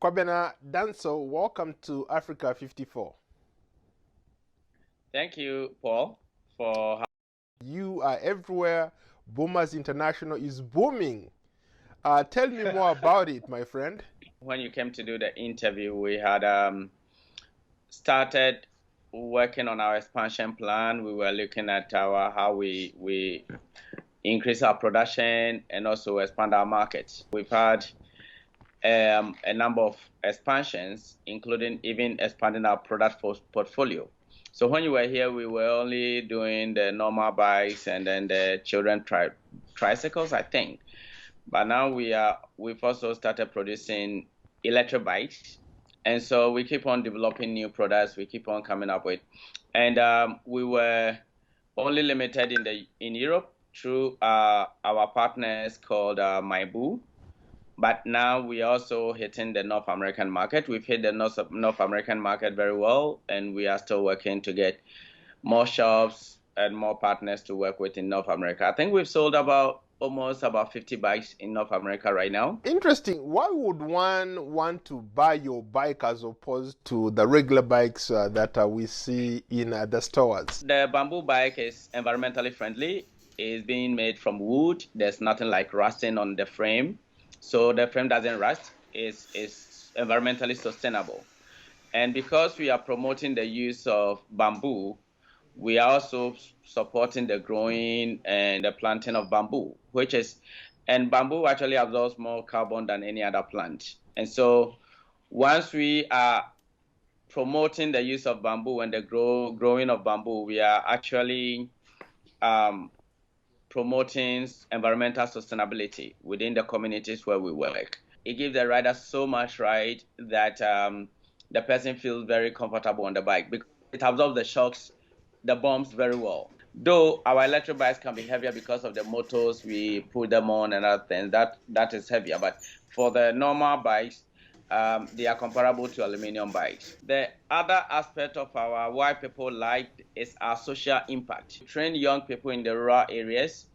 Kwabena Danso, welcome to Africa 54. Thank you, Paul, for You are everywhere. Boomers International is booming. Tell me more about it, my friend. when you came to do the interview, we had started working on our expansion plan. We were looking at how we increase our production and also expand our market. We've had a number of expansions, including even expanding our product portfolio. So when you were here, we were only doing the normal bikes and then the children tricycles, I think. But now we've also started producing electric bikes, and so we keep on developing new products. We keep on coming up with, and we were only limited in Europe through our partners called Boo. But now we are also hitting the North American market. We've hit the North American market very well, and we are still working to get more shops and more partners to work with in North America. I think we've sold almost about 50 bikes in North America right now. Interesting. Why would one want to buy your bike as opposed to the regular bikes that we see in the stores? The bamboo bike is environmentally friendly. It's being made from wood. There's nothing like rusting on the frame. So the frame doesn't rust. It's environmentally sustainable. And because we are promoting the use of bamboo, we are also supporting the growing and the planting of bamboo, and bamboo actually absorbs more carbon than any other plant. And so once we are promoting the use of bamboo and the growing of bamboo, we are actually promoting environmental sustainability within the communities where we work. It gives the rider so much ride that the person feels very comfortable on the bike because it absorbs the shocks, the bumps very well. Though our electric bikes can be heavier because of the motors we put them on and other things, that is heavier. But for the normal bikes, they are comparable to aluminum bikes. The other aspect of our why people like is our social impact. We train young people in the rural areas,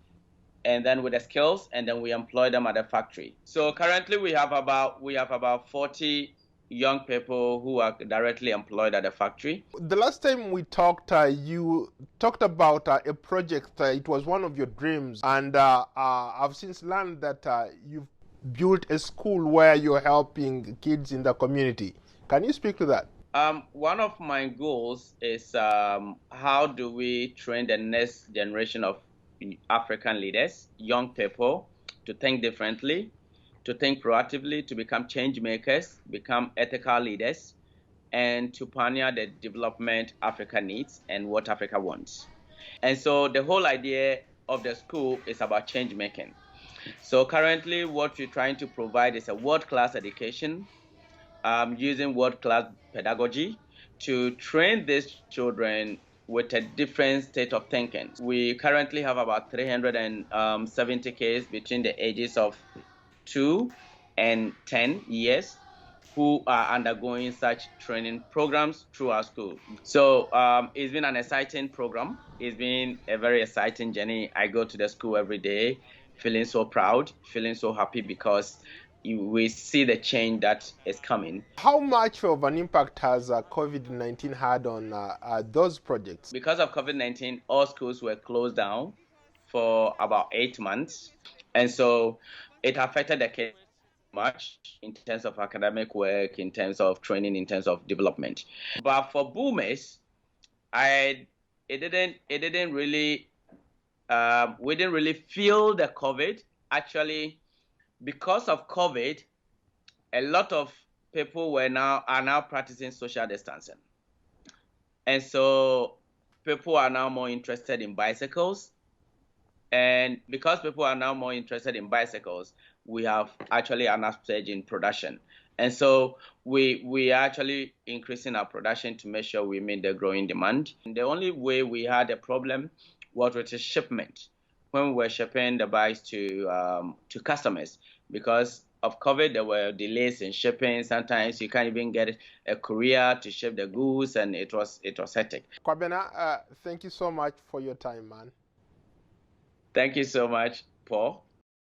and then with the skills, and then we employ them at the factory. So currently we have about 40 young people who are directly employed at the factory. The last time we talked, you talked about a project. It was one of your dreams, and I've since learned that you've built a school where you're helping kids in the community. Can you speak to that? One of my goals is how do we train the next generation of African leaders, young people, to think differently, to think proactively, to become change makers, become ethical leaders, and to pioneer the development Africa needs and what Africa wants. And so the whole idea of the school is about change making. So currently what we're trying to provide is a world-class education using world-class pedagogy to train these children with a different state of thinking. We currently have about 370 kids between the ages of 2 and 10 years who are undergoing such training programs through our school. So it's been an exciting program. It's been a very exciting journey. I go to the school every day feeling so proud, feeling so happy because we see the change that is coming. How much of an impact has COVID-19 had on those projects? Because of COVID-19, all schools were closed down for about 8 months. And so it affected the kids much in terms of academic work, in terms of training, in terms of development. But for boomers, we didn't really feel the COVID. Actually, because of COVID, a lot of people are now practicing social distancing. And so people are now more interested in bicycles. And because people are now more interested in bicycles, we have actually an upsurge in production. And so we are actually increasing our production to make sure we meet the growing demand. And the only way we had a problem was with the shipment when we were shipping the bikes to customers. Because of COVID, there were delays in shipping. Sometimes you can't even get a courier to ship the goods, and it was hectic. Kwabena, thank you so much for your time, man. Thank you so much, Paul.